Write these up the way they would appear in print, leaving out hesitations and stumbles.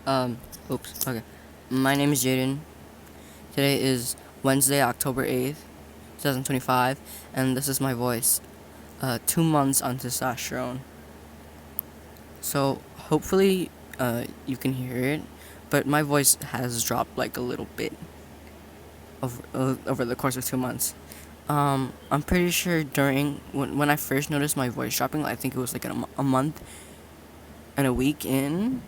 Um, oops. Okay. My name is Jaden. Today is Wednesday, October 8th, 2025, and this is my voice. 2 months on testosterone. So, hopefully, you can hear it, but my voice has dropped like a little bit over the course of 2 months. I'm pretty sure when I first noticed my voice dropping, I think it was like a month and a week in.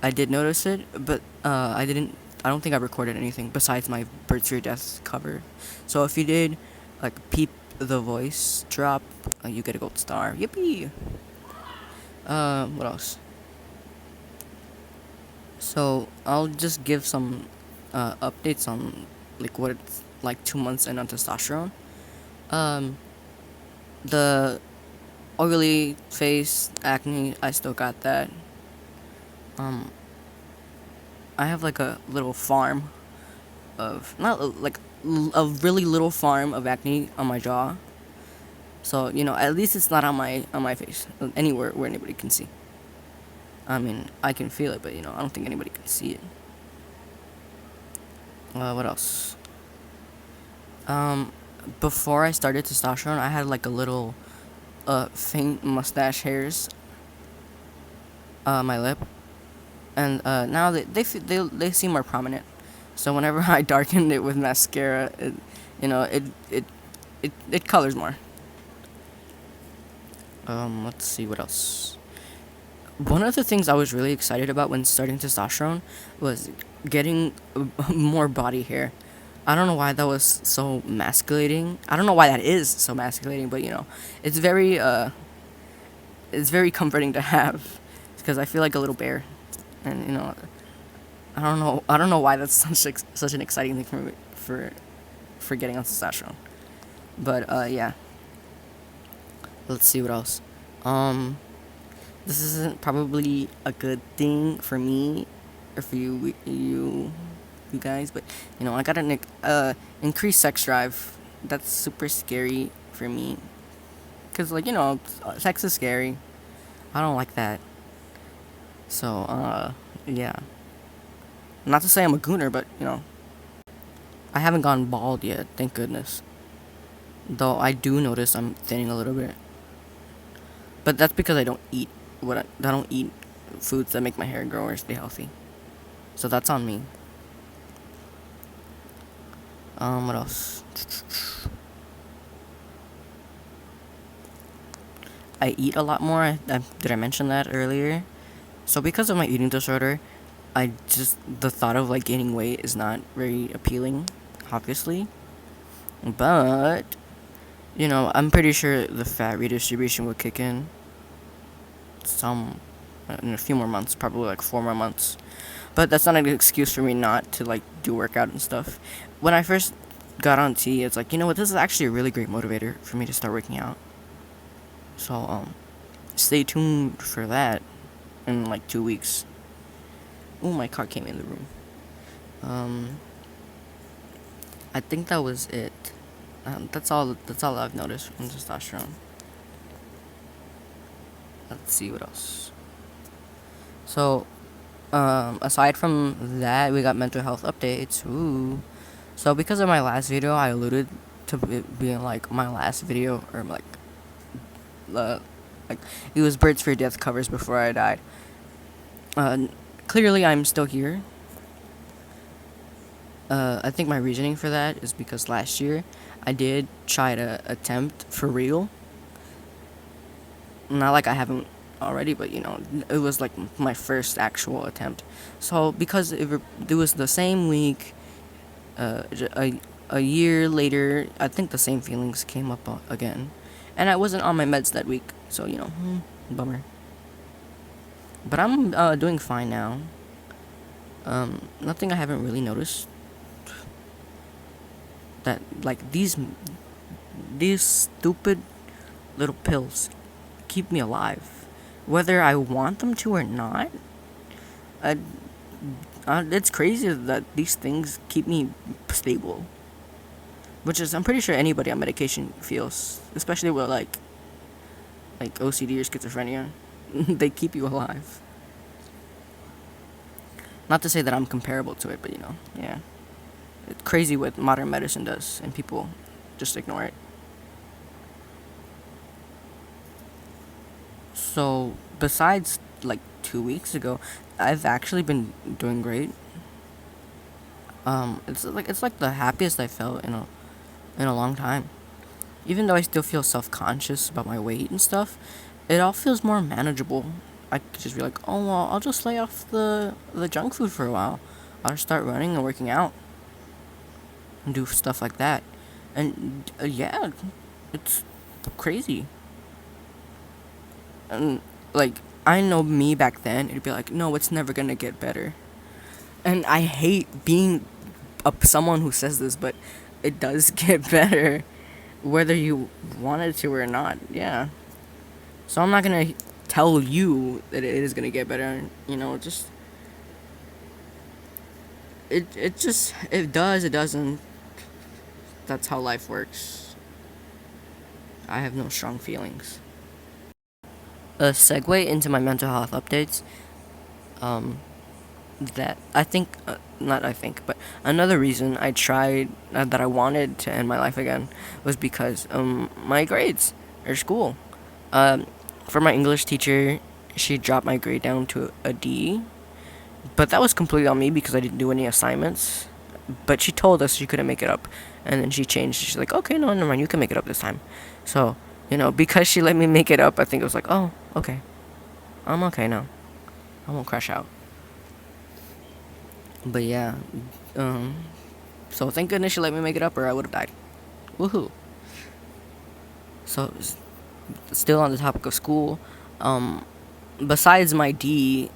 I did notice it, but I didn't. I don't think I recorded anything besides my Birds for Your Death cover. So if you did, like, peep the voice drop, you get a gold star. Yippee! What else? So I'll just give some updates on like what it's like 2 months in on testosterone. Um, the oily face, acne, I still got that. Um, I have like a little farm of not like a really little farm of acne on my jaw. So at least it's not on my face, anywhere where anybody can see. I mean, I can feel it, but I don't think anybody can see it. What else? Um, Before I started testosterone, I had like a little faint mustache hairs on my lip, and now they seem more prominent. So whenever I darkened it with mascara, you know, it it it colors more. Let's see what else. One of the things I was really excited about when starting testosterone was getting more body hair. I don't know why that was so masculating. I don't know why that is so masculating, but it's very it's very comforting to have because I feel like a little bear, and I don't know why that's such an exciting thing for me for getting on testosterone. But yeah, let's see what else. Um, this isn't probably a good thing for me or for you guys, but I got an increased sex drive. That's super scary for me, cause like sex is scary. I don't like that. So yeah. Not to say I'm a gooner, but I haven't gone bald yet. Thank goodness. Though I do notice I'm thinning a little bit, but that's because I don't eat foods that make my hair grow or stay healthy. So that's on me. What else? I eat a lot more. Did I mention that earlier? So because of my eating disorder, the thought of like gaining weight is not very appealing, obviously. But I'm pretty sure the fat redistribution would kick some in a few more months, probably like 4 more months. But that's not an excuse for me not to like do workout and stuff. When I first got on T, it's like, what, this is actually a really great motivator for me to start working out. So stay tuned for that in like 2 weeks. Oh, my car came in the room. Um, I think that was it. That's all. That's all I've noticed from testosterone. Let's see what else. So, aside from that, we got mental health updates. Ooh. So because of my last video, I alluded to it being like my last video, or uh, like it was Birds for Death covers before I died. Uh, Clearly I'm still here. I think my reasoning for that is because last year I did try to attempt for real. Not like I haven't already, but it was like my first actual attempt. So because it was the same week, a year later, I think the same feelings came up again, and I wasn't on my meds that week. So bummer. But I'm doing fine now. Nothing I haven't really noticed that like these stupid little pills keep me alive, whether I want them to or not. I, it's crazy that these things keep me stable, which is I'm pretty sure anybody on medication feels, especially with like OCD or schizophrenia. They keep you alive. Not to say that I'm comparable to it, but yeah. It's crazy what modern medicine does, and people just ignore it. So, besides like 2 weeks ago, I've actually been doing great. It's like the happiest I felt in a long time. Even though I still feel self-conscious about my weight and stuff, it all feels more manageable. I could just be like, oh well, I'll just lay off the junk food for a while. I'll just start running and working out and do stuff like that. And yeah, it's crazy. And like I know me back then, it'd be like, no, it's never gonna get better. And I hate being someone who says this, but it does get better, whether you wanted to or not. Yeah. So I'm not gonna tell you that it is gonna get better. Just it does. It doesn't. That's how life works. I have no strong feelings. A segue into my mental health updates. Um, that I think, not I think, but another reason I tried that I wanted to end my life again was because my grades or school. Um, for my English teacher, she dropped my grade down to a D, but that was completely on me because I didn't do any assignments. But she told us she couldn't make it up, and then she changed. She's like, okay, no, never mind, you can make it up this time. So because she let me make it up, I think it was like, oh, okay, I'm okay now. I won't crash out. But yeah, um, so thank goodness she let me make it up, or I would have died. Woohoo! So still on the topic of school, um, besides my D,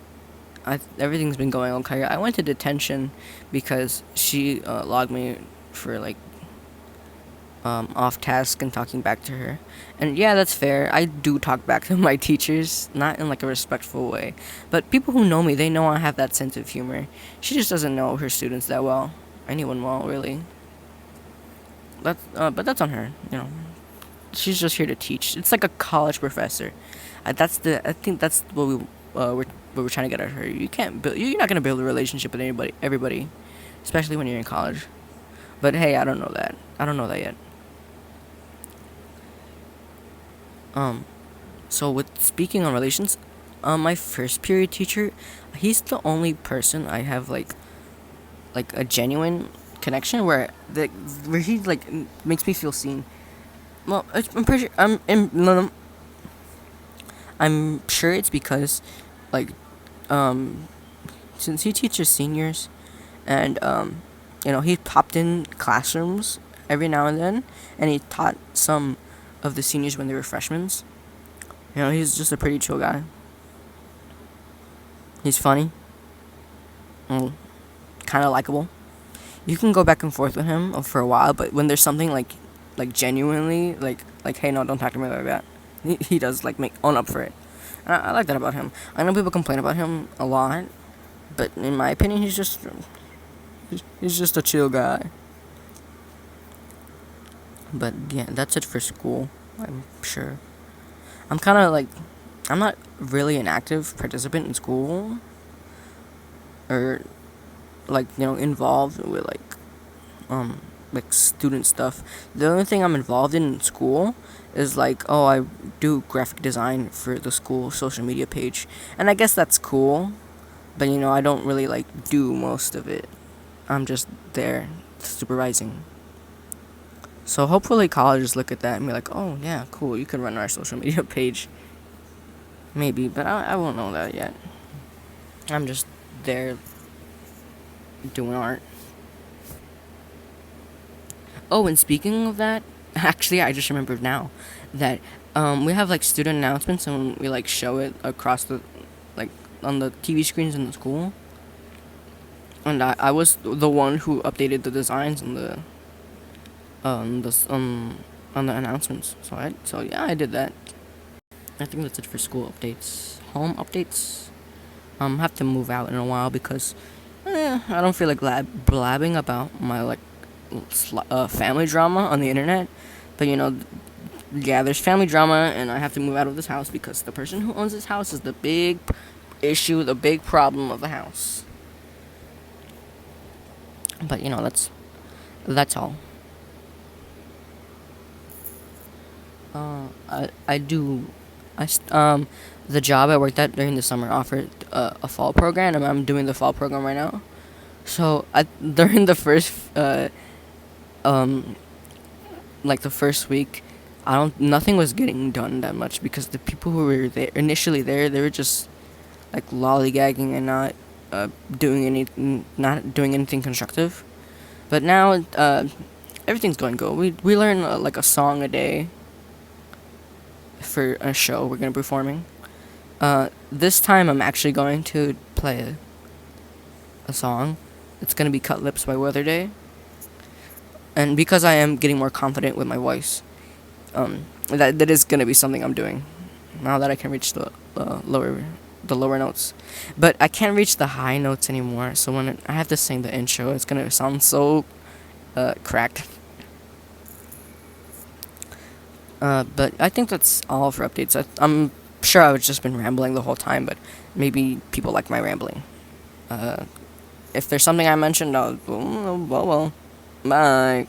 everything's been going okay. I went to detention because she logged me for like off task and talking back to her. And yeah, that's fair. I do talk back to my teachers, not in like a respectful way. But people who know me, they know I have that sense of humor. She just doesn't know her students that well. Anyone well, really. But that's on her. She's just here to teach. It's like a college professor. I think that's what we're trying to get at her. You can't build. You're not gonna build a relationship with everybody, especially when you're in college. But hey, I don't know that. I don't know that yet. Um, so with speaking on relations, my first period teacher, he's the only person I have like a genuine connection where he like makes me feel seen. Well, I'm pretty sure no, I'm sure it's because like um since he teaches seniors and he popped in classrooms every now and he taught some of the seniors when they were freshmen. He's just a pretty chill guy. He's funny, and kind of likable. You can go back and forth with him for a while, but when there's something like genuinely like hey, no, don't talk to me like that. He does like make own up for it. And I like that about him. I know people complain about him a lot, but in my opinion, he's just a chill guy. But yeah, that's it for school. I'm sure. I'm kind of like, I'm not really an active participant in school or like involved with like student stuff. The only thing I'm involved in school is like, oh, I do graphic design for the school social media page, and I guess that's cool. But I don't really like do most of it. I'm just there supervising. So hopefully colleges look at that and be like, oh yeah, cool, you can run our social media page. Maybe, but I won't know that yet. I'm just there doing art. Oh, and speaking of that, actually, I just remembered now that we have like student announcements and we like show it across like on the TV screens in the school. And I was the one who updated the designs and on the announcements. So yeah, I did that. I think that's it for school updates. Home updates. Have to move out in a while because I don't feel like blabbing about my family drama on the internet. But yeah, there's family drama, and I have to move out of this house because the person who owns this house is the big issue, the big problem of the house. But that's all. I do. The job I worked at during the summer offered a fall program, and I'm doing the fall program right now. So during the first um like the first week, I don't nothing was getting done that much because the people who were there initially they were just like lollygagging and not doing anything constructive. But now everything's going good. We learn like a song a day for a show we're gonna be performing. This time I'm actually going to play a song. It's gonna be "Cut Lips" by Weatherday, and because I am getting more confident with my voice, that is gonna be something I'm doing now that I can reach the lower notes, but I can't reach the high notes anymore. So when I have to sing the intro, it's gonna sound so cracked. But I think that's all for updates. I'm sure I've just been rambling the whole time, but maybe people like my rambling. Uh, if there's something I mentioned, well, bye.